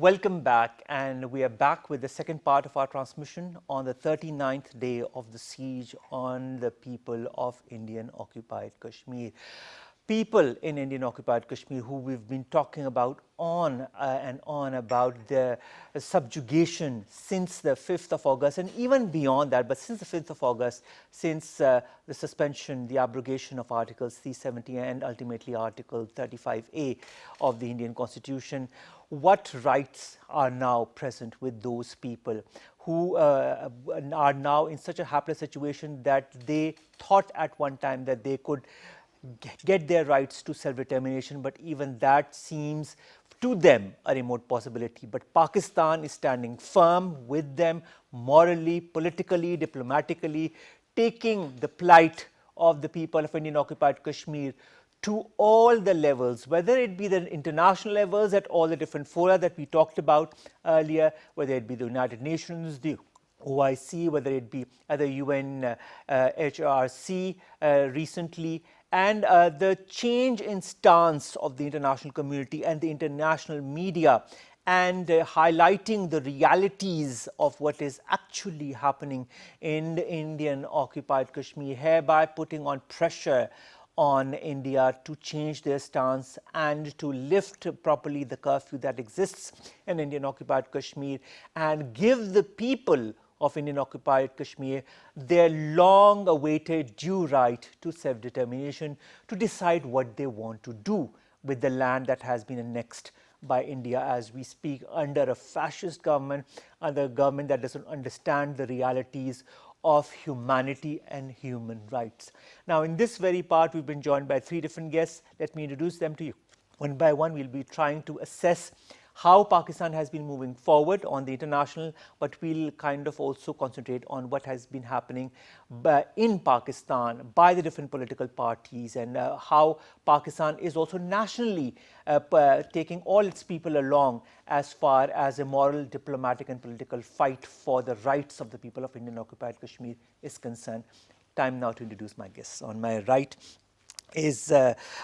Welcome back, and we are back with the second part of our transmission on the 39th day of the siege on the people of Indian occupied Kashmir. People in Indian occupied Kashmir who we've been talking about on and on about the subjugation since the 5th of August and even beyond that, but since the 5th of August, since the suspension, the abrogation of Articles 370 and ultimately Article 35A of the Indian Constitution, what rights are now present with those people who are now in such a hapless situation that they thought at one time that they could get their rights to self-determination, but even that seems to them a remote possibility. But Pakistan is standing firm with them morally, politically, diplomatically, taking the plight of the people of Indian occupied Kashmir to all the levels, whether it be the international levels at all the different fora that we talked about earlier, whether it be the United Nations, the OIC, whether it be at the UN HRC recently, and the change in stance of the international community and the international media, and highlighting the realities of what is actually happening in the Indian occupied Kashmir, hereby putting on pressure on India to change their stance and to lift properly the curfew that exists in Indian occupied Kashmir and give the people of Indian occupied Kashmir their long awaited due right to self-determination, to decide what they want to do with the land that has been annexed by India as we speak, under a fascist government, under a government that doesn't understand the realities of humanity and human rights. Now, in this very part, we've been joined by three different guests. Let me introduce them to you. One by one, we'll be trying to assess how Pakistan has been moving forward on the international, but we'll kind of also concentrate on what has been happening in Pakistan by the different political parties, and how Pakistan is also nationally taking all its people along as far as a moral, diplomatic and political fight for the rights of the people of Indian occupied Kashmir is concerned. Time now to introduce my guests. On my right is,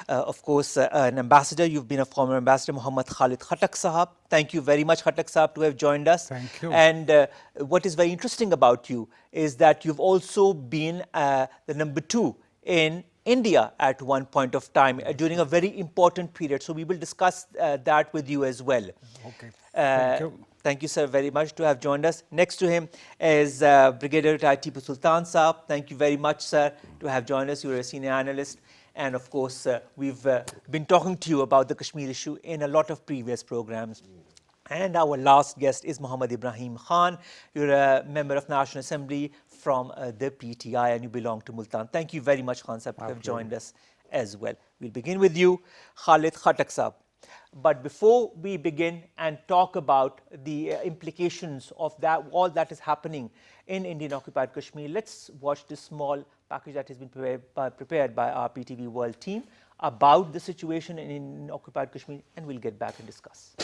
of course, an ambassador. You've been a former ambassador, Muhammad Khalid Khattak Sahab. Thank you very much, Khattak Sahab, to have joined us. Thank you. And what is very interesting about you is that you've also been the number 2 in India at one point of time during a very important period. So we will discuss that with you as well. Okay. Thank you. Thank you, sir, very much to have joined us. Next to him is Brigadier retired Tipu Sultan Saab. Thank you very much, sir, to have joined us. You're a senior analyst. And of course, we've been talking to you about the Kashmir issue in a lot of previous programs. And our last guest is Muhammad Ibrahim Khan. You're a member of National Assembly from the PTI, and you belong to Multan. Thank you very much, Khan Sahab, to have joined us as well. We'll begin with you, Khalid Khattak Sahab. But before we begin and talk about the implications of that, all that is happening in Indian occupied Kashmir, let's watch this small package that has been prepared by our PTV World team about the situation in occupied Kashmir, and we'll get back and discuss.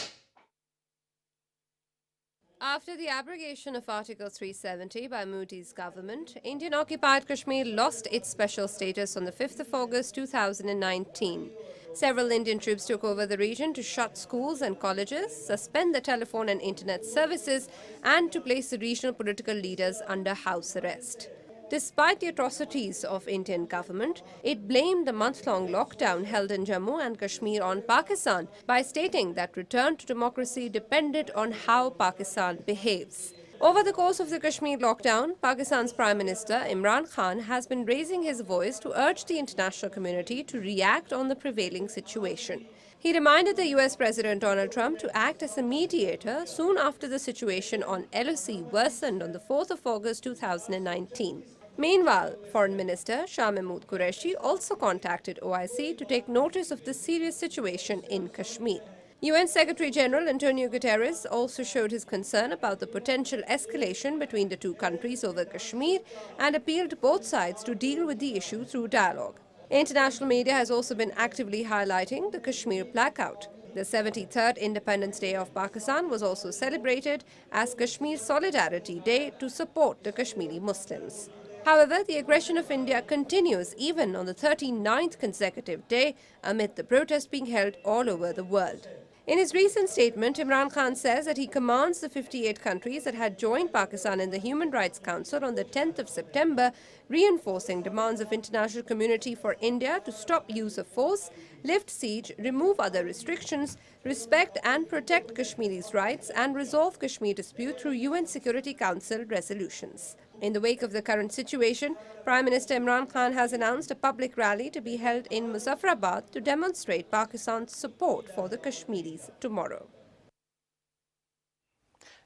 After the abrogation of Article 370 by Modi's government, Indian occupied Kashmir lost its special status on the 5th of August 2019. Several Indian troops took over the region to shut schools and colleges, suspend the telephone and internet services, and to place the regional political leaders under house arrest. Despite the atrocities of Indian government, it blamed the month-long lockdown held in Jammu and Kashmir on Pakistan by stating that return to democracy depended on how Pakistan behaves. Over the course of the Kashmir lockdown, Pakistan's Prime Minister Imran Khan has been raising his voice to urge the international community to react on the prevailing situation. He reminded the US President Donald Trump to act as a mediator soon after the situation on LOC worsened on the 4th of August 2019. Meanwhile, Foreign Minister Shah Mahmood Qureshi also contacted OIC to take notice of the serious situation in Kashmir. UN Secretary General Antonio Guterres also showed his concern about the potential escalation between the two countries over Kashmir and appealed to both sides to deal with the issue through dialogue. International media has also been actively highlighting the Kashmir blackout. The 73rd Independence Day of Pakistan was also celebrated as Kashmir Solidarity Day to support the Kashmiri Muslims. However, the aggression of India continues even on the 39th consecutive day amid the protests being held all over the world. In his recent statement, Imran Khan says that he commands the 58 countries that had joined Pakistan in the Human Rights Council on the 10th of September, reinforcing demands of international community for India to stop use of force, lift siege, remove other restrictions, respect and protect Kashmiri's rights, and resolve Kashmir dispute through UN Security Council resolutions. In the wake of the current situation, Prime Minister Imran Khan has announced a public rally to be held in Muzaffarabad to demonstrate Pakistan's support for the Kashmiris tomorrow.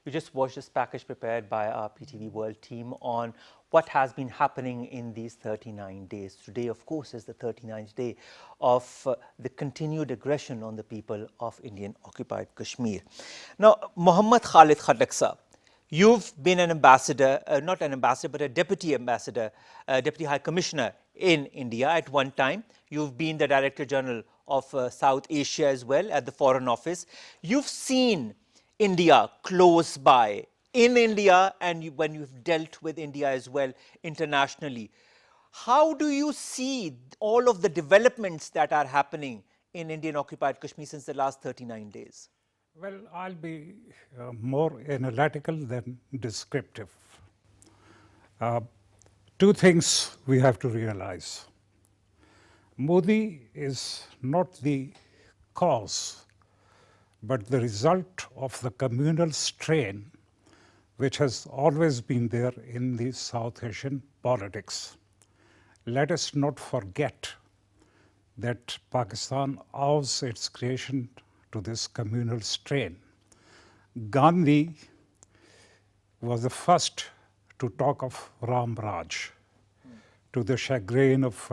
You just watched this package prepared by our PTV World team on what has been happening in these 39 days. Today, of course, is the 39th day of the continued aggression on the people of Indian occupied Kashmir. Now, Muhammad Khalid Khadak, you've been an ambassador, not an ambassador, but a deputy ambassador, deputy high commissioner in India at one time. You've been the Director General of South Asia as well at the Foreign Office. You've seen India close by in India and when you've dealt with India as well internationally. How do you see all of the developments that are happening in Indian occupied Kashmir since the last 39 days? Well, I'll be more analytical than descriptive. Two things we have to realize. Modi is not the cause, but the result of the communal strain which has always been there in the South Asian politics. Let us not forget that Pakistan owes its creation to this communal strain. Gandhi was the first to talk of Ram Raj, to the chagrin of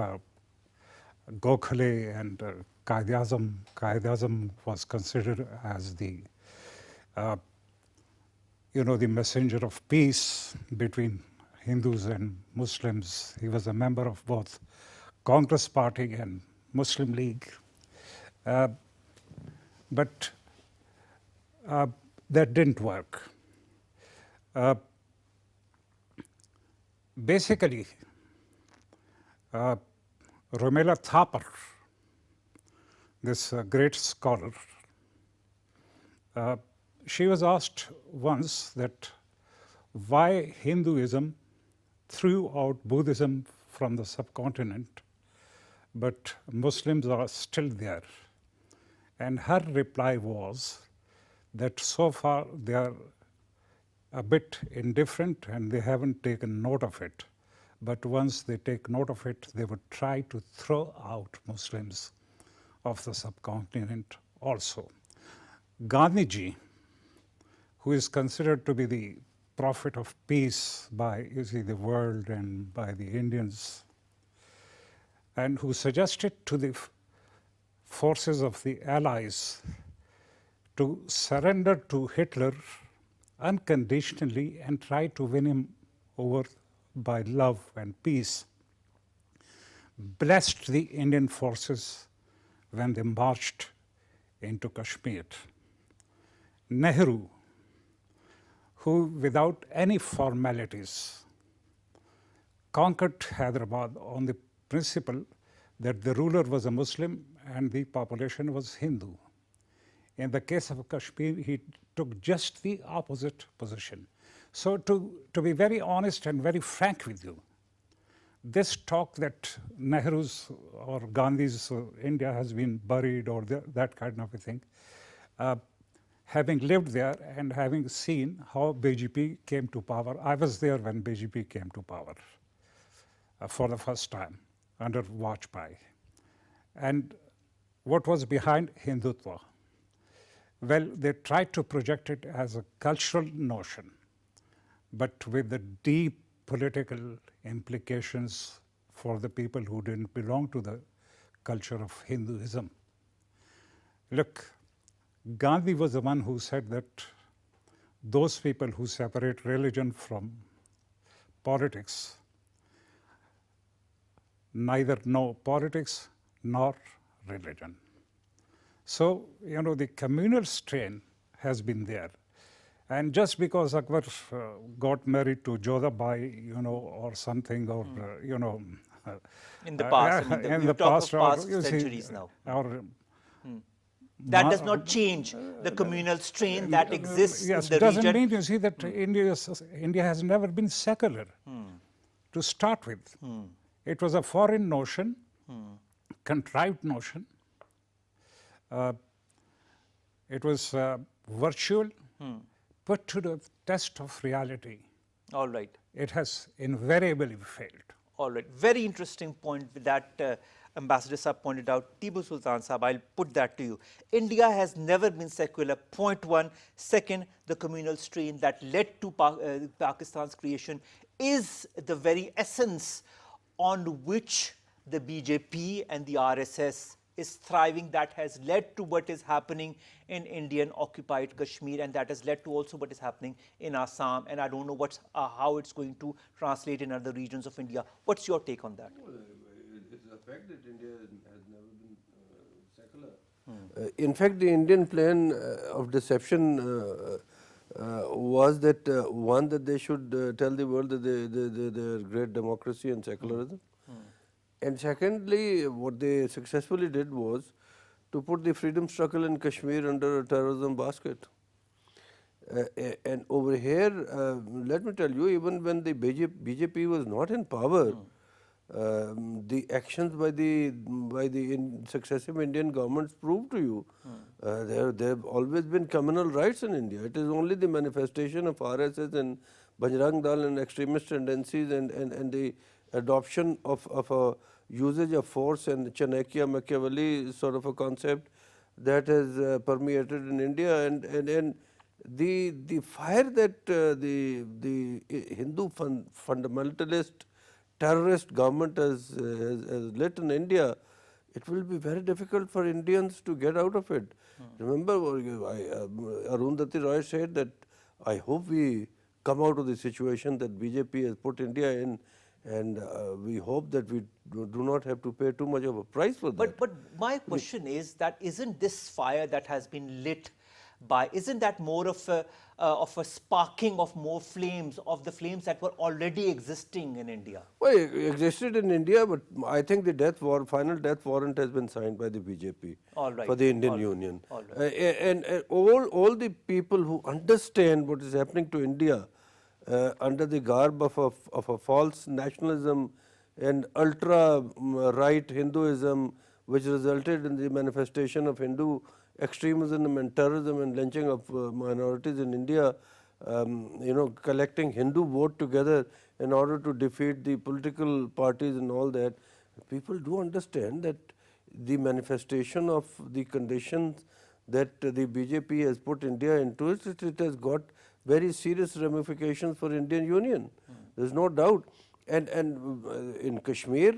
Gokhale and Qaid-e-Azam. Qaid-e-Azam was considered as the the messenger of peace between Hindus and Muslims. He was a member of both Congress Party and Muslim League. But that didn't work. Basically, Romela Thapar, this great scholar, she was asked once that why Hinduism threw out Buddhism from the subcontinent, but Muslims are still there. And her reply was that so far they are a bit indifferent and they haven't taken note of it. But once they take note of it, they would try to throw out Muslims of the subcontinent also. Gandhiji, who is considered to be the prophet of peace by the world and by the Indians, and who suggested to the forces of the Allies to surrender to Hitler unconditionally and try to win him over by love and peace, blessed the Indian forces when they marched into Kashmir. Nehru, who without any formalities conquered Hyderabad on the principle that the ruler was a Muslim and the population was Hindu. In the case of Kashmir, he took just the opposite position. So to be very honest and very frank with you, this talk that Nehru's or Gandhi's India has been buried or that kind of a thing, having lived there and having seen how BJP came to power, I was there when BJP came to power for the first time under Vajpayee. And what was behind Hindutva? Well, they tried to project it as a cultural notion, but with the deep political implications for the people who didn't belong to the culture of Hinduism. Look, Gandhi was the one who said that those people who separate religion from politics neither know politics nor religion. So, the communal strain has been there. And just because Akbar got married to Jodhabai, or something, or, in the past, in the past, of past centuries now. That does not change the communal strain that exists Yes, in the it doesn't region. mean, you see, that India has never been secular to start with. It was a foreign notion, contrived notion. It was virtual, put to the test of reality. All right. It has invariably failed. All right. Very interesting point that Ambassador Saab pointed out. Tibu Sultan Saab, I'll put that to you. India has never been secular, point one. Second, the communal strain that led to Pakistan's creation is the very essence on which the BJP and the RSS is thriving, that has led to what is happening in Indian occupied Kashmir, and that has led to also what is happening in Assam, and I don't know how it's going to translate in other regions of India. What's your take on that? It's a fact that India has never been secular. In fact, the Indian plan of deception was that one, that they should tell the world that they're great democracy and secularism. And secondly, what they successfully did was to put the freedom struggle in Kashmir under a terrorism basket. And over here, let me tell you, even when the BJP was not in power, the actions by the successive Indian governments proved to you there have always been communal rights in India. It is only the manifestation of RSS and Bajrang Dal and extremist tendencies and the adoption of a usage of force and Chanakya Machiavelli sort of a concept that has permeated in India, and the fire that the Hindu fundamentalist terrorist government has lit in India, it will be very difficult for Indians to get out of it. Remember, Arundhati Roy said that I hope we come out of the situation that BJP has put India in, and we hope that we do not have to pay too much of a price for that. But my question is that isn't this fire that has been lit by, isn't that more of a sparking of more flames, of the flames that were already existing in India? Well, it existed in India, but I think the final death warrant has been signed by the BJP for the Indian Union. And all the people who understand what is happening to India under the garb of a false nationalism and ultra-right Hinduism, which resulted in the manifestation of Hindu extremism and terrorism and lynching of minorities in India, collecting Hindu vote together in order to defeat the political parties and all that. People do understand that the manifestation of the conditions that the BJP has put India into, it has got very serious ramifications for Indian Union. There's no doubt. And in Kashmir,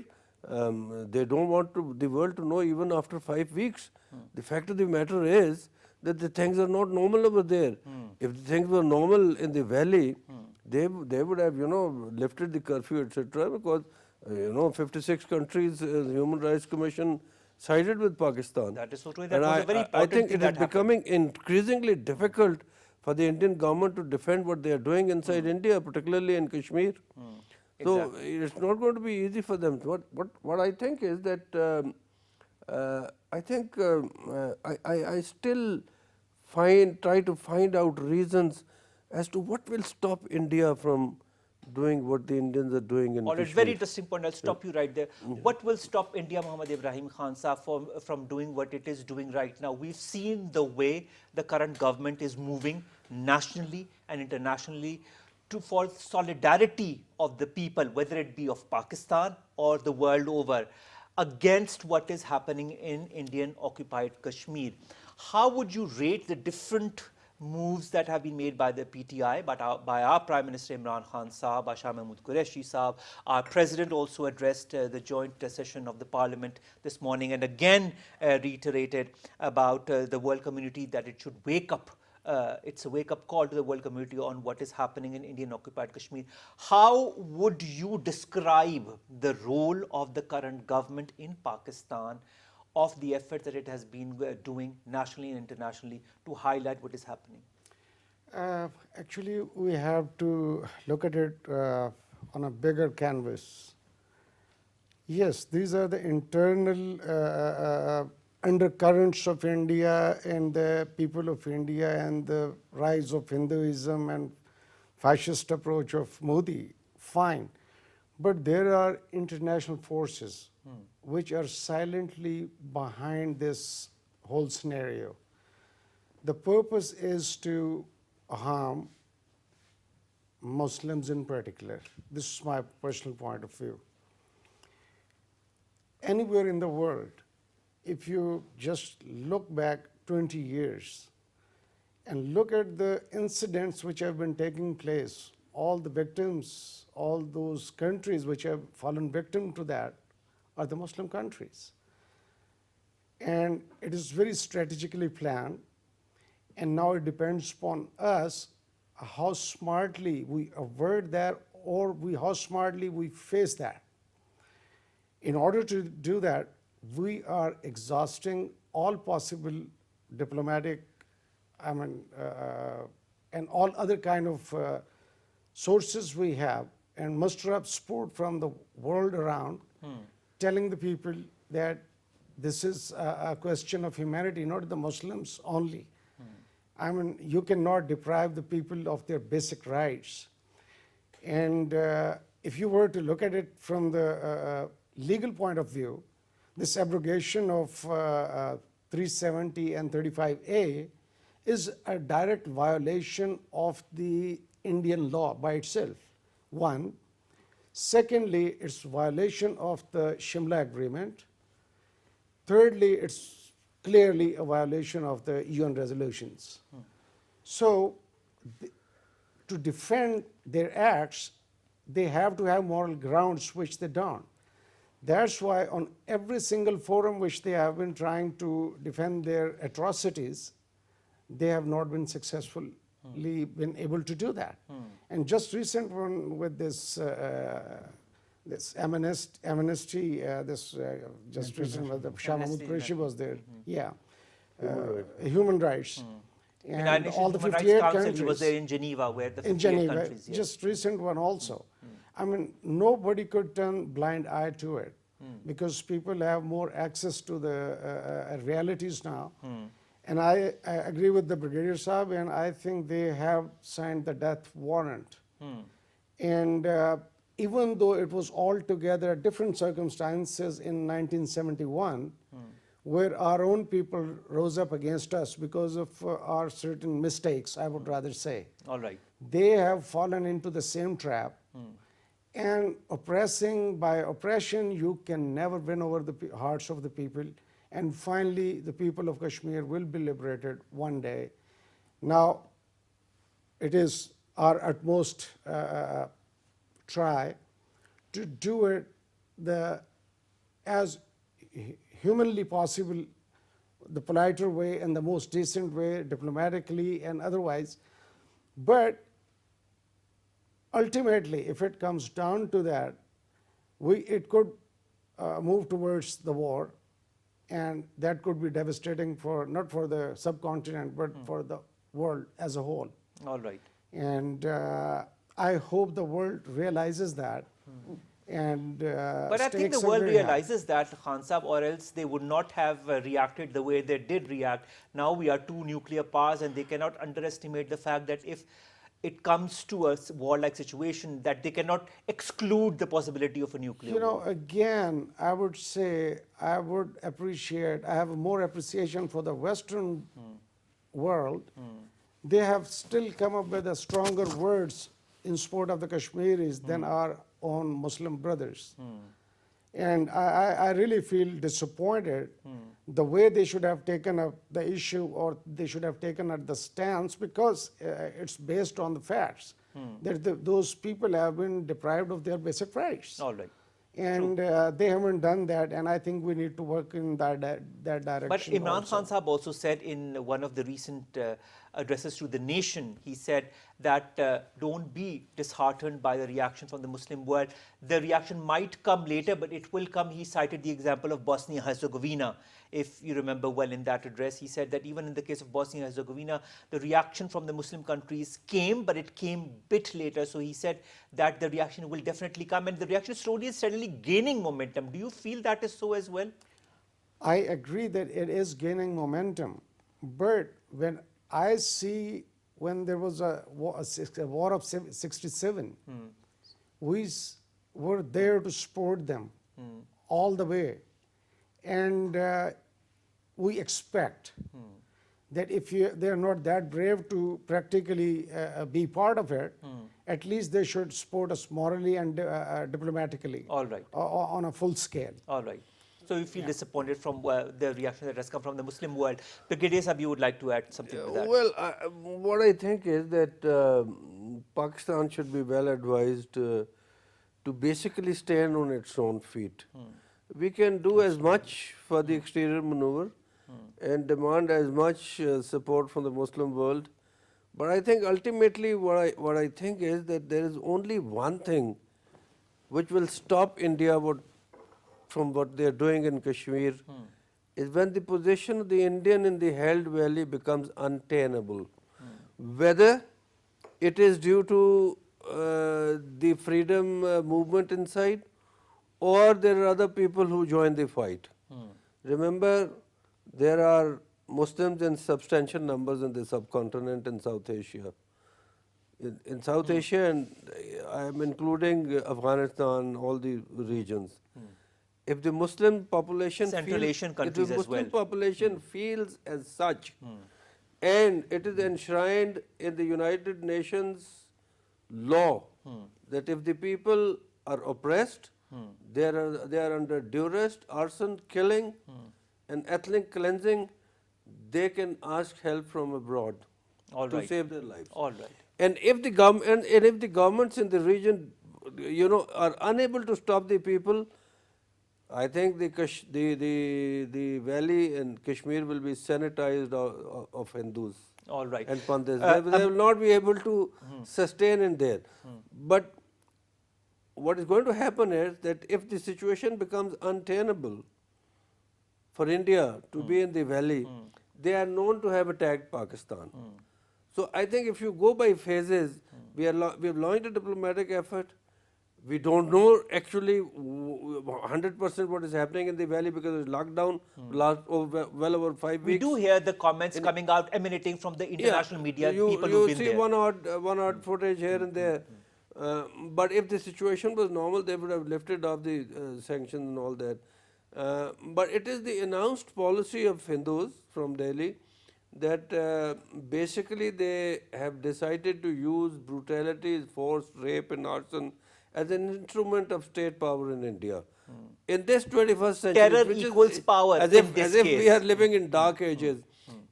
they don't want the world to know even after 5 weeks. The fact of the matter is that the things are not normal over there. If the things were normal in the valley, they would have lifted the curfew, etc. Because 56 countries, Human Rights Commission sided with Pakistan. That is so true. That was a very important I think thing it is becoming increasingly difficult for the Indian government to defend what they are doing inside India, particularly in Kashmir. So it's not going to be easy for them. What I think is that I still try to find out reasons as to what will stop India from doing what the Indians are doing in Kashmir. Very interesting point. I'll stop you right there. What will stop India, Muhammad Ibrahim Khan Saab, from doing what it is doing right now? We've seen the way the current government is moving nationally and internationally for solidarity of the people, whether it be of Pakistan or the world over, against what is happening in Indian occupied Kashmir. How would you rate the different moves that have been made by the PTI, by our Prime Minister Imran Khan Saab, by Shah Mahmood Qureshi Saab? Our President also addressed the joint session of the Parliament this morning and again reiterated about the world community that it should wake up. It's a wake-up call to the world community on what is happening in Indian occupied Kashmir. How would you describe the role of the current government in Pakistan, of the effort that it has been doing nationally and internationally to highlight what is happening? Actually, we have to look at it on a bigger canvas. Yes, these are the internal undercurrents of India and the people of India and the rise of Hinduism and fascist approach of Modi, fine. But there are international forces which are silently behind this whole scenario. The purpose is to harm Muslims in particular. This is my personal point of view. Anywhere in the world, if you just look back 20 years and look at the incidents which have been taking place, all the victims, all those countries which have fallen victim to that are the Muslim countries. And it is very strategically planned. And now it depends upon us how smartly we avert that or how smartly we face that. In order to do that, we are exhausting all possible diplomatic, and all other kind of sources we have and muster up support from the world around, telling the people that this is a question of humanity, not the Muslims only. You cannot deprive the people of their basic rights. And if you were to look at it from the legal point of view, this abrogation of 370 and 35A is a direct violation of the Indian law by itself, one. Secondly, it's violation of the Shimla Agreement. Thirdly, it's clearly a violation of the UN resolutions. So, to defend their acts, they have to have moral grounds, which they don't. That's why on every single forum which they have been trying to defend their atrocities, they have not been successfully been able to do that. And just recent one with this this amnesty, just recent, the Shah Mahmood Qureshi was there. Yeah, human rights. And United Nations all the Human Rights 58 Council, countries. he was there in Geneva, where the 58 In Geneva, countries. Yeah. just recent one also. Nobody could turn blind eye to it because people have more access to the realities now. And I agree with the Brigadier Saab, and I think they have signed the death warrant. And even though it was altogether different circumstances in 1971, where our own people rose up against us because of our certain mistakes, I would rather say. All right. They have fallen into the same trap. And by oppression, you can never win over the hearts of the people. And finally, the people of Kashmir will be liberated one day. Now, it is our utmost try to do it as humanly possible, the politer way and the most decent way, diplomatically and otherwise. But ultimately, if it comes down to that, it could move towards the war, and that could be devastating not for the subcontinent, but for the world as a whole. All right. And I hope the world realizes that. And But I think the world realizes that, Khan Saab, or else they would not have reacted the way they did react. Now we are two nuclear powers, and they cannot underestimate the fact that if it comes to a war-like situation, that they cannot exclude the possibility of a nuclear war. Again, I would say I have more appreciation for the Western world. They have still come up with stronger words in support of the Kashmiris than our own Muslim brothers. And I really feel disappointed the way they should have taken up the issue, or they should have taken up the stance, because it's based on the facts that those people have been deprived of their basic rights. All right. And they haven't done that, and I think we need to work in that direction. But Imran also. Khan Sahab also said in one of the recent addresses to the nation, he said that don't be disheartened by the reaction from the Muslim world. The reaction might come later, but it will come. He cited the example of Bosnia-Herzegovina. If you remember well in that address, he said that even in the case of Bosnia-Herzegovina, the reaction from the Muslim countries came, but it came a bit later. So he said that the reaction will definitely come, and the reaction slowly and steadily gaining momentum. Do you feel that is so as well? I agree that it is gaining momentum, but when I see when there was a war of 67, we were there to support them all the way. And we expect that if they're not that brave to practically be part of it, at least they should support us morally and diplomatically. All right. On a full scale. All right. So you feel disappointed from the reaction that has come from the Muslim world. Brigadier Sahib, you would like to add something to that? Well, what I think is that Pakistan should be well advised to basically stand on its own feet. We can do as much for the exterior maneuver and demand as much support from the Muslim world. But I think ultimately what I think is that there is only one thing which will stop India from what they are doing in Kashmir is when the position of the Indian in the held valley becomes untenable. Whether it is due to the freedom movement inside or there are other people who join the fight. Remember, there are Muslims in substantial numbers in the subcontinent in South Asia. In South Asia, and I am including Afghanistan, all the regions. If the Muslim population Central Asian countries if the as well. Muslim population feels as such, and it is enshrined in the United Nations law that if the people are oppressed, they are under duress, arson, killing, and ethnic cleansing, they can ask help from abroad All to right. save their lives. All right. And if the governments in the region, are unable to stop the people, I think the valley in Kashmir will be sanitized of Hindus. All right. And Pandits. They will not be able to sustain in there. But what is going to happen is that if the situation becomes untenable for India to be in the valley, they are known to have attacked Pakistan. So I think if you go by phases, we have launched a diplomatic effort. We don't know actually 100% what is happening in the valley because it's lockdown well over 5 We weeks. do hear the comments coming out emanating from the international media, people who've been see there. one odd footage here and there. But if the situation was normal, they would have lifted off the sanctions and all that. But it is the announced policy of Hindus from Delhi that basically they have decided to use brutality, force, rape and arson as an instrument of state power in India. In this 21st century, Terror which equals is, power as in if, this as if we case. are living in dark ages.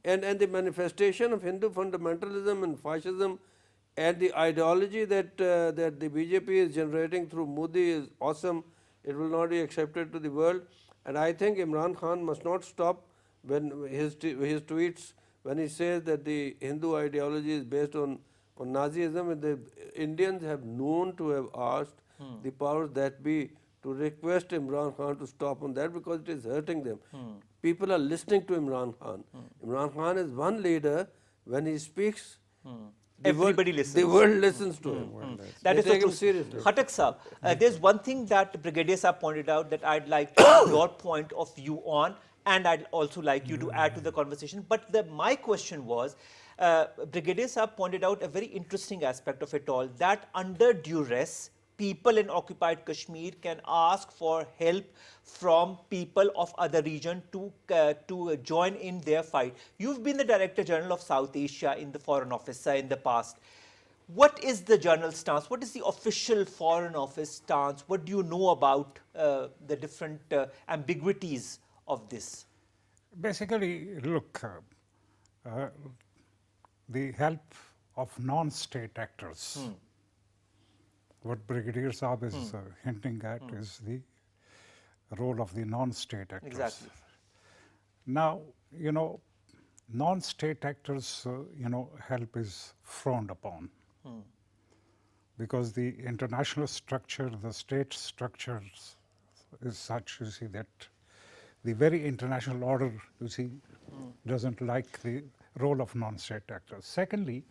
And the manifestation of Hindu fundamentalism and fascism and the ideology that the BJP is generating through Modi is awesome. It will not be accepted to the world. And I think Imran Khan must not stop when his tweets, when he says that the Hindu ideology is based on Nazism, and the Indians have known to have asked the powers that be to request Imran Khan to stop on that because it is hurting them. People are listening to Imran Khan. Imran Khan is one leader, when he speaks, Everybody listens. The world listens to him. That They is so take him true. seriously. Khatak Sahab, there's one thing that Brigadier Sahab pointed out that I'd like to have your point of view on, and I'd also like you to add to the conversation. But my question was, Brigadier Sahab pointed out a very interesting aspect of it all, that under duress, people in occupied Kashmir can ask for help from people of other region to join in their fight. You've been the Director General of South Asia in the Foreign Office in the past. What is the general stance? What is the official Foreign Office stance? What do you know about the different ambiguities of this? Basically, look, the help of non-state actors. What Brigadier Saab is hinting at is the role of the non-state actors. Exactly. Now, non-state actors, help is frowned upon because the international structure, the state structure is such, you see, that the very international order, you see, doesn't like the role of non-state actors. Secondly,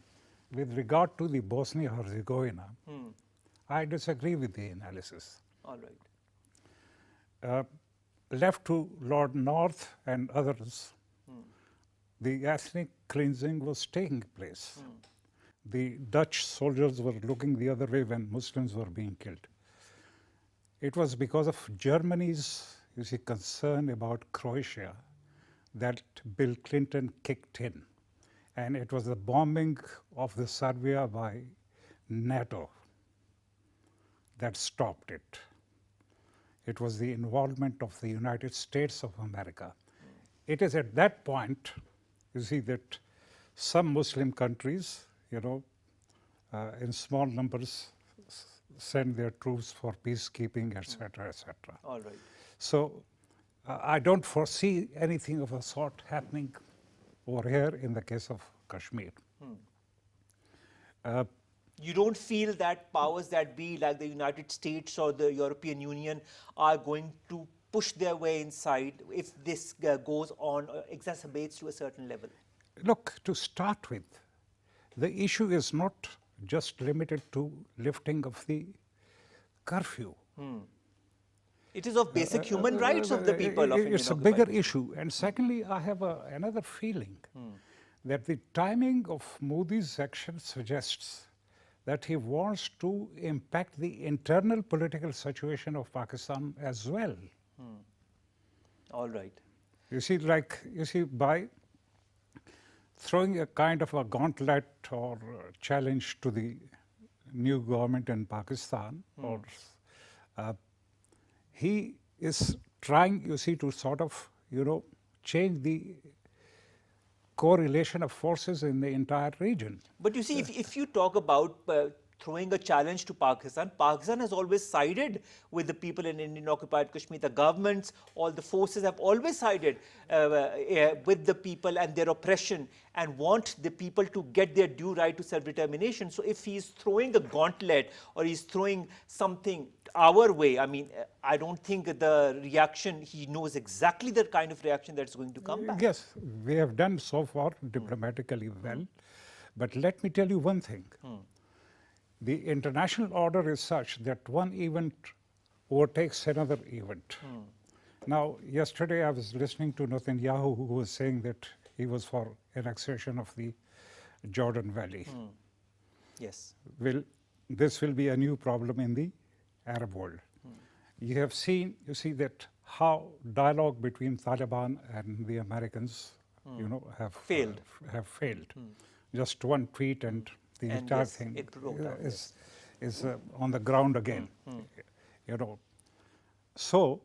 with regard to the Bosnia-Herzegovina, I disagree with the analysis. All right. left to Lord North and others, the ethnic cleansing was taking place. The Dutch soldiers were looking the other way when Muslims were being killed. It was because of Germany's, you see, concern about Croatia that Bill Clinton kicked in. And it was the bombing of the Serbia by NATO that stopped it. It was the involvement of the United States of America. It is at that point, you see, that some Muslim countries, you know, in small numbers send their troops for peacekeeping, etc., etc. All right. So I don't foresee anything of a sort happening over here in the case of Kashmir. You don't feel that powers that be, like the United States or the European Union, are going to push their way inside if this goes on or exacerbates to a certain level? Look, to start with, the issue is not just limited to lifting of the curfew. It is of basic human rights of the people of Indian It's a occupied bigger issue. And secondly, I have another feeling that the timing of Modi's action suggests that he wants to impact the internal political situation of Pakistan as well. All right. You see, by throwing a kind of a gauntlet or challenge to the new government in Pakistan, or he is trying, you see, to sort of, you know, change the correlation of forces in the entire region. But you see, if you talk about throwing a challenge to Pakistan, Pakistan has always sided with the people in Indian occupied Kashmir. The governments, all the forces have always sided with the people and their oppression and want the people to get their due right to self-determination. So if he's throwing a gauntlet or he's throwing something our way, I mean, I don't think the reaction, he knows exactly the kind of reaction that's going to come back. Yes, we have done so far diplomatically well. But let me tell you one thing. The international order is such that one event overtakes another event. Now, yesterday I was listening to Netanyahu, who was saying that he was for annexation of the Jordan Valley. Yes. This will be a new problem in the Arab world. You see that how dialogue between Taliban and the Americans, you know, have Failed. Just one tweet and the And entire yes, thing it broke down, is on the ground again. You know, so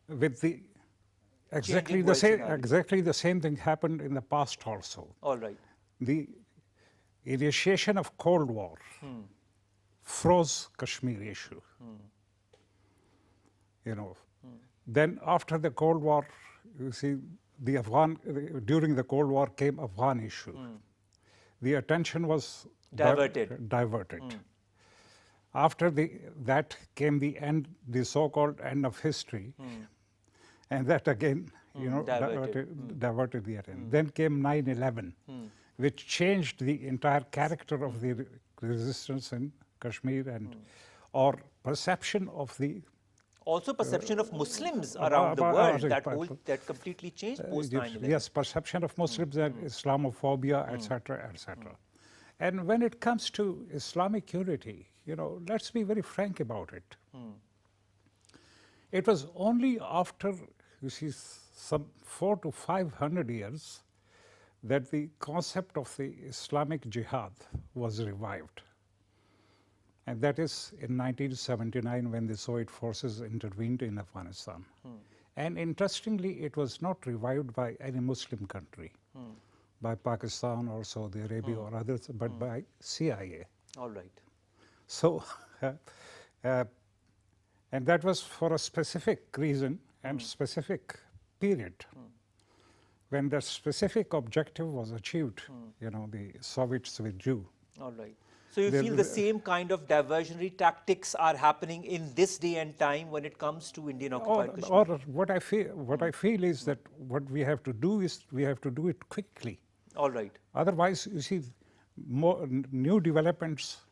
with the exactly world scenario. the same thing happened in the past also. All right. The initiation of Cold War froze Kashmir issue. You know, then after the Cold War, you see, during the Cold War came Afghan issue. The attention was diverted. After that came the so-called end of history, and that again, you know, diverted the attention. Then came 9/11, which changed the entire character of the resistance in Kashmir and or perception of the. Also perception of Muslims around the world, that completely changed post 9/11. Yes, perception of Muslims and Islamophobia, etc., etc. And when it comes to Islamic unity, you know, let's be very frank about it. It was only after, you see, some 400 to 500 years that the concept of the Islamic jihad was revived. And that is in 1979 when the Soviet forces intervened in Afghanistan. And interestingly, it was not revived by any Muslim country, by Pakistan or Saudi Arabia or others, but by CIA. All right. So, and that was for a specific reason and specific period. When the specific objective was achieved, you know, the Soviets withdrew. All right. So you feel the same kind of diversionary tactics are happening in this day and time when it comes to Indian occupied Kashmir? Or what I feel is that what we have to do is we have to do it quickly. All right. Otherwise, you see, new developments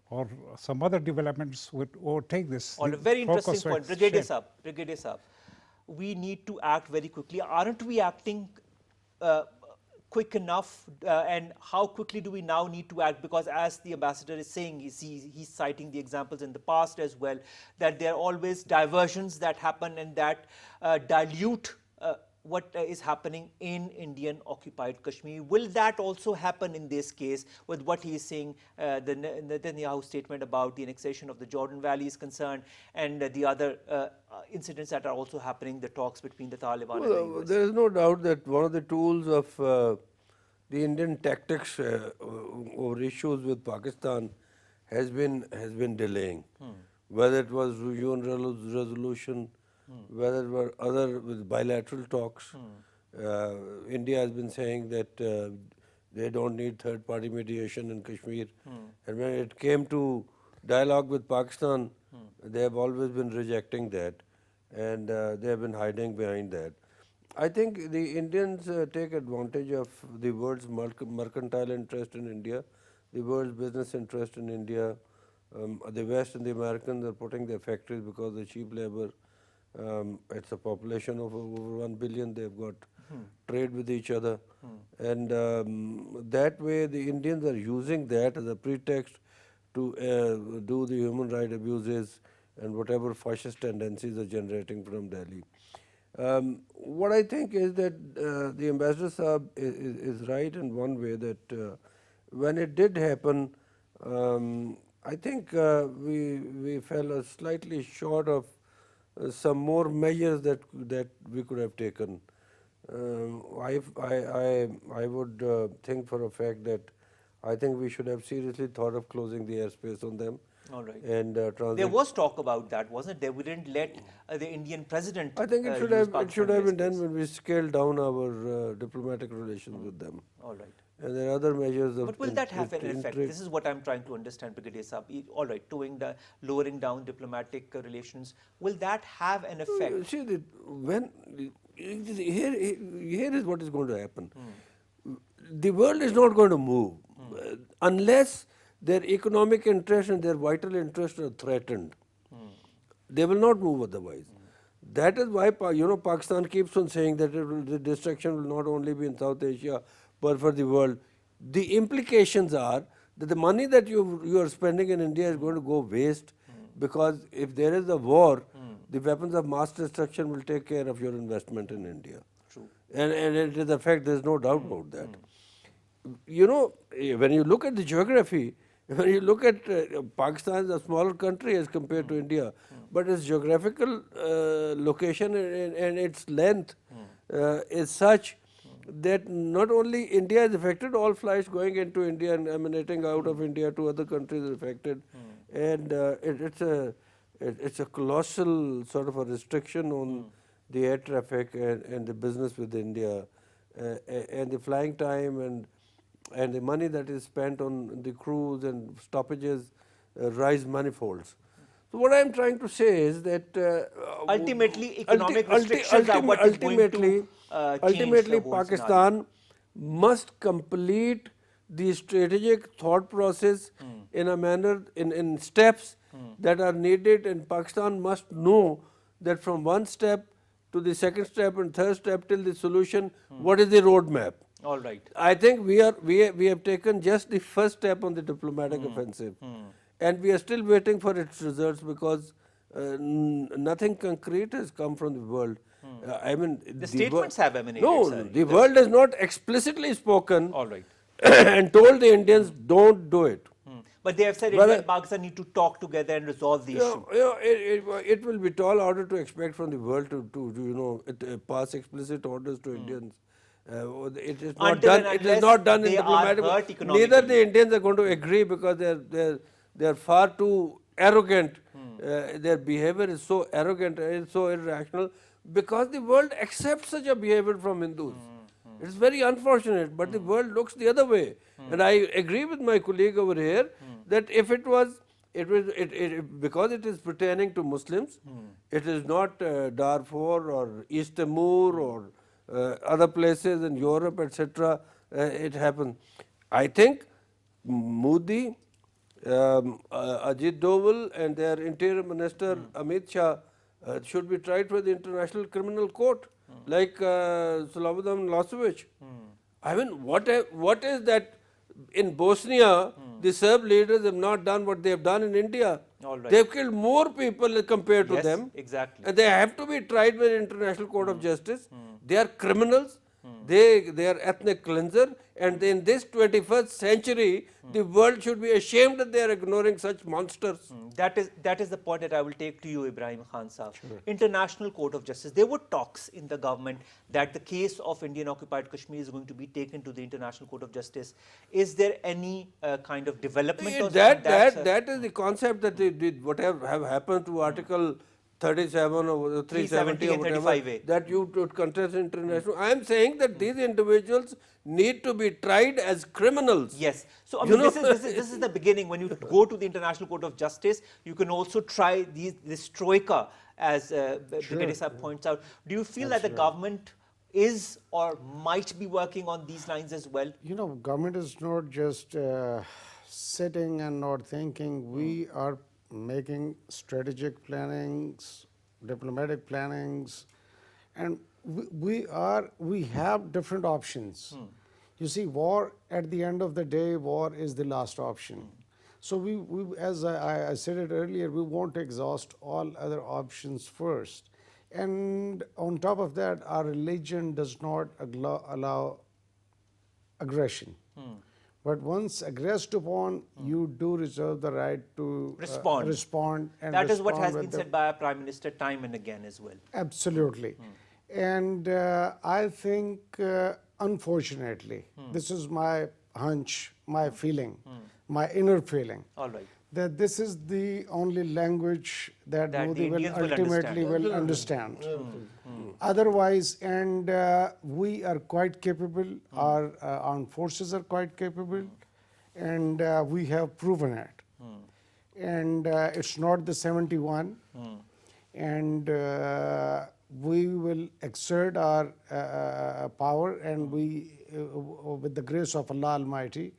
or some other developments would overtake this. On the a very interesting focus was point, Brigadier shared. Saab, Brigadier Saab, we need to act very quickly. Aren't we acting uh, quick enough? And how quickly do we now need to act? Because as the ambassador is saying, he's citing the examples in the past as well, that there are always diversions that happen and that dilute what is happening in Indian occupied Kashmir. Will that also happen in this case with what he is saying, the Netanyahu statement about the annexation of the Jordan Valley is concerned, and the other incidents that are also happening, the talks between the Taliban and the US? There is no doubt that one of the tools of the Indian tactics over issues with Pakistan has been delaying. Whether it was UN resolution, whether it were other with bilateral talks. India has been saying that they don't need third-party mediation in Kashmir. And when it came to dialogue with Pakistan, they have always been rejecting that, and they have been hiding behind that. I think the Indians take advantage of the world's mercantile interest in India, the world's business interest in India. The West and the Americans are putting their factories because of the cheap labor. It's a population of over 1 billion. They've got trade with each other. And that way the Indians are using that as a pretext to do the human rights abuses and whatever fascist tendencies are generating from Delhi. What I think is that the Ambassador Saab is right in one way, that when it did happen, I think we fell slightly short of some more measures that we could have taken. I would think for a fact that I think we should have seriously thought of closing the airspace on them. All right. And There was talk about that, wasn't there? We didn't let the Indian president. I think it should use have Pakistan been done airspace. when we scaled down our diplomatic relations with them. All right. And there are other measures of. But will that have an effect? This is what I'm trying to understand, Brigadier Saab. All right, lowering down diplomatic relations. Will that have an effect? See, here is what is going to happen. The world is not going to move unless their economic interests and their vital interests are threatened. They will not move otherwise. That is why Pakistan keeps on saying that the destruction will not only be in South Asia but for the world. The implications are that the money that you are spending in India is going to go waste, because if there is a war, the weapons of mass destruction will take care of your investment in India. True. And it is a fact, there is no doubt about that. You know, when you look at the geography, when you look at Pakistan is a smaller country as compared to India, but its geographical location and its length is such that not only India is affected, all flights going into India and emanating out of India to other countries are affected. And it's a colossal sort of a restriction on the air traffic and the business with India, and the flying time and the money that is spent on the crews and stoppages rise manifolds. So what I am trying to say is that Ultimately, economic restrictions are what is going to change ultimately the whole Pakistan must complete the strategic thought process in a manner, in steps that are needed, and Pakistan must know that from one step to the second step and third step till the solution, what is the roadmap. All right. I think we have taken just the first step on the diplomatic offensive, and we are still waiting for its results, because nothing concrete has come from the world. I mean, The statements have emanated, No, sir. the world has not explicitly spoken All right. and told the Indians don't do it. But they have said India and Pakistan need to talk together and resolve the issue. It will be tall order to expect from the world to pass explicit orders to Indians. It is not Until done. and It is not done in unless they diplomatic. are hurt Neither economically. the Indians are going to agree, because they are far too arrogant. Their behavior is so arrogant and so irrational, because the world accepts such a behavior from Hindus. It's very unfortunate, but the world looks the other way. And I agree with my colleague over here that if because it is pertaining to Muslims, it is not Darfur or East Timor or other places in Europe, etc. It happens. I think Modi Ajit Doval and their Interior Minister Amit Shah should be tried by the International Criminal Court, like Slobodan Milosevic. I mean, what is that? In Bosnia, the Serb leaders have not done what they have done in India. All right. They have killed more people compared to Yes, them. exactly. And they have to be tried by the International Court of Justice. They are criminals. They are ethnic cleanser. And in this 21st century, the world should be ashamed that they are ignoring such monsters. That is the point that I will take to you, Ibrahim Khan Saab. International Court of Justice. There were talks in the government that the case of Indian occupied Kashmir is going to be taken to the International Court of Justice. Is there any kind of development on that? That is the concept that whatever have happened to Article 37 or 370 or and whatever 35A. that you would contest international. I am saying that these individuals need to be tried as criminals. Yes. So, I You mean, know? this is the beginning. When you go to the International Court of Justice, you can also try this troika, as Brigadier Saab points out. Do you feel that the government is or might be working on these lines as well? You know, government is not just sitting and not thinking. We are making strategic plannings, diplomatic plannings, and we have different options. You see, war, at the end of the day, war is the last option. So we as I said it earlier, we want to exhaust all other options first. And on top of that, our religion does not allow aggression. But once aggressed upon, you do reserve the right to respond. And That is what respond has with been the- said by our Prime Minister time and again as well. Absolutely. And I think, unfortunately, this is my hunch, my feeling, my inner feeling, All right. that this is the only language that That the Modi will Indians will ultimately understand. will understand. Otherwise, and we are quite capable, our armed forces are quite capable, and we have proven it. And it's not the 71, and we will exert our power, and we, with the grace of Allah Almighty,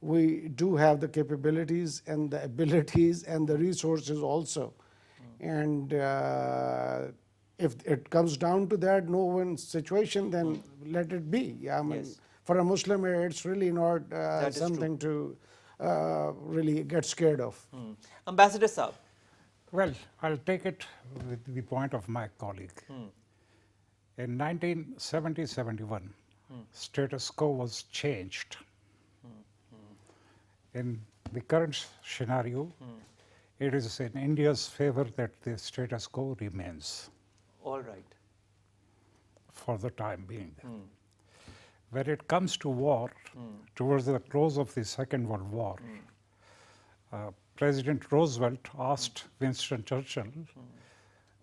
we do have the capabilities and the abilities and the resources also. And if it comes down to that no-win situation, then let it be. I mean, Yes. for a Muslim, it's really not is something to really get scared of. Ambassador Saab. Well, I'll take it with the point of my colleague. In 1970-71, status quo was changed. In the current scenario, it is in India's favor that the status quo remains All right. for the time being. When it comes to war, towards the close of the Second World War, President Roosevelt asked Winston Churchill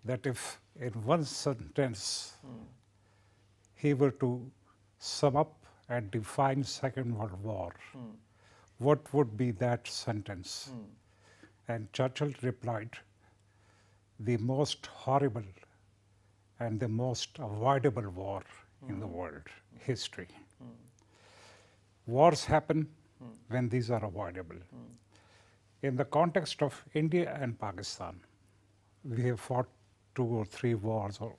that if in one sentence he were to sum up and define Second World War, what would be that sentence? And Churchill replied, the most horrible and the most avoidable war in the world, history. Wars happen when these are avoidable. In the context of India and Pakistan, we have fought 2 or 3 wars, or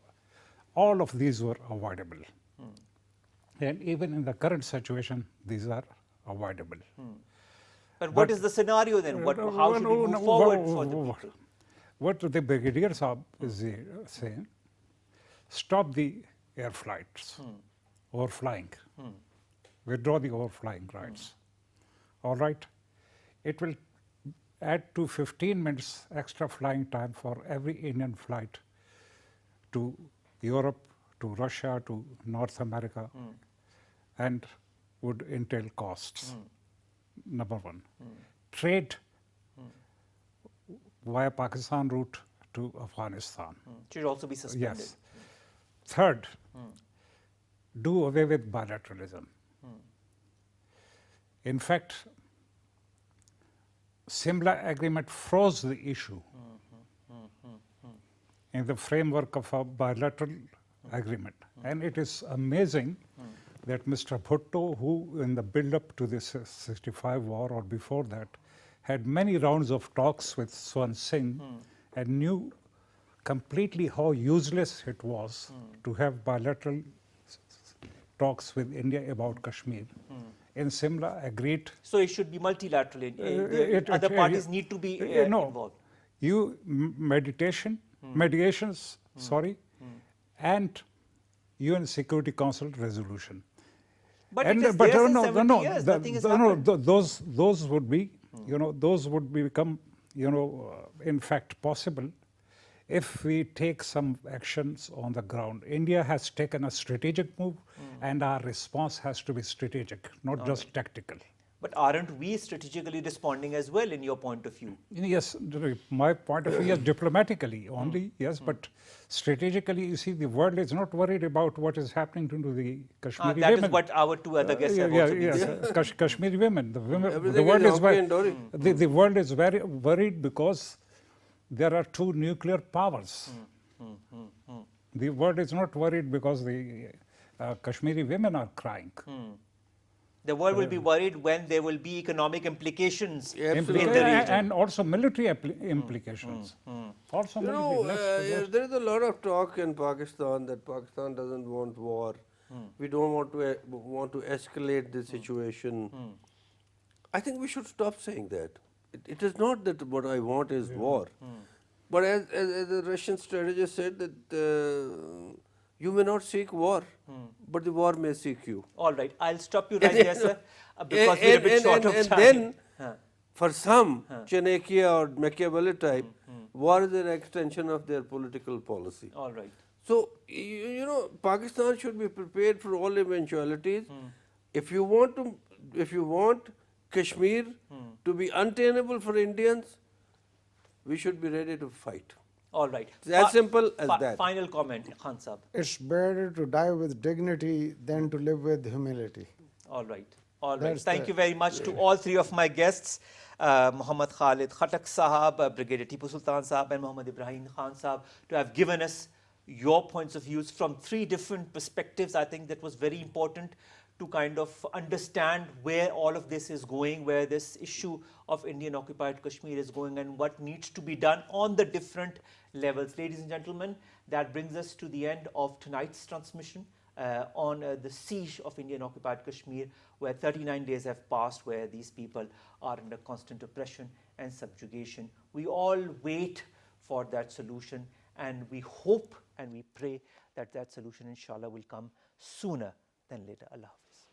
all of these were avoidable. And even in the current situation, these are avoidable. But what is the scenario then? How should we move forward for the people? What the Brigadier Saab is saying, stop the air flights, overflying, withdraw the overflying rights. All right? It will add to 15 minutes extra flying time for every Indian flight to Europe, to Russia, to North America, and would entail costs. Number one. Trade via Pakistan route to Afghanistan. Should also be suspended. Yes. Third, do away with bilateralism. In fact, Simla Agreement froze the issue in the framework of a bilateral agreement. And it is amazing that Mr. Bhutto, who in the build-up to this 65 war or before that, had many rounds of talks with Swan Singh and knew completely how useless it was to have bilateral talks with India about Kashmir. In Simla, agreed. So it should be multilateral. Other it- parties need to be no, involved. mediations, sorry, and UN Security Council resolution. But it is there since 70 years. Nothing has happened. Those would be, those would become, in fact possible if we take some actions on the ground. India has taken a strategic move, and our response has to be strategic, not just tactical. But aren't we strategically responding as well, in your point of view? Yes, my point of view is diplomatically only, yes, but strategically, you see, the world is not worried about what is happening to the Kashmiri That women. is what our two other guests have also been saying. Kashmiri women. The Everything world is is honky and dory. the world is very worried because there are two nuclear powers. The world is not worried because the Kashmiri women are crying. The world will be worried when there will be economic implications in Absolutely. the region. And also military implications. Also You military. know, there is a lot of talk in Pakistan that Pakistan doesn't want war. We don't want to escalate the situation. I think we should stop saying that. It is not that what I want is war. But as the Russian strategist said that you may not seek war, but the war may seek you. All right, I'll stop you right there, sir, because we're a bit short of time. And then, for some, Chanakya or Machiavelli type, war is an extension of their political policy. All right. So, you know, Pakistan should be prepared for all eventualities. If you want Kashmir to be untenable for Indians, we should be ready to fight. All right. It's as simple as that. Final comment, Khan Sahab. It's better to die with dignity than to live with humility. All right. All right. That's Thank the- you very much to all three of my guests, Muhammad Khalid Khatak Sahab, Brigadier Tipu Sultan Sahab, and Muhammad Ibrahim Khan Sahab, to have given us your points of views from three different perspectives. I think that was very important to kind of understand where all of this is going, where this issue of Indian occupied Kashmir is going, and what needs to be done on the different levels. Ladies and gentlemen, that brings us to the end of tonight's transmission on the siege of Indian occupied Kashmir, where 39 days have passed, where these people are under constant oppression and subjugation. We all wait for that solution, and we hope and we pray that that solution, inshallah, will come sooner than later. Allah Hafiz.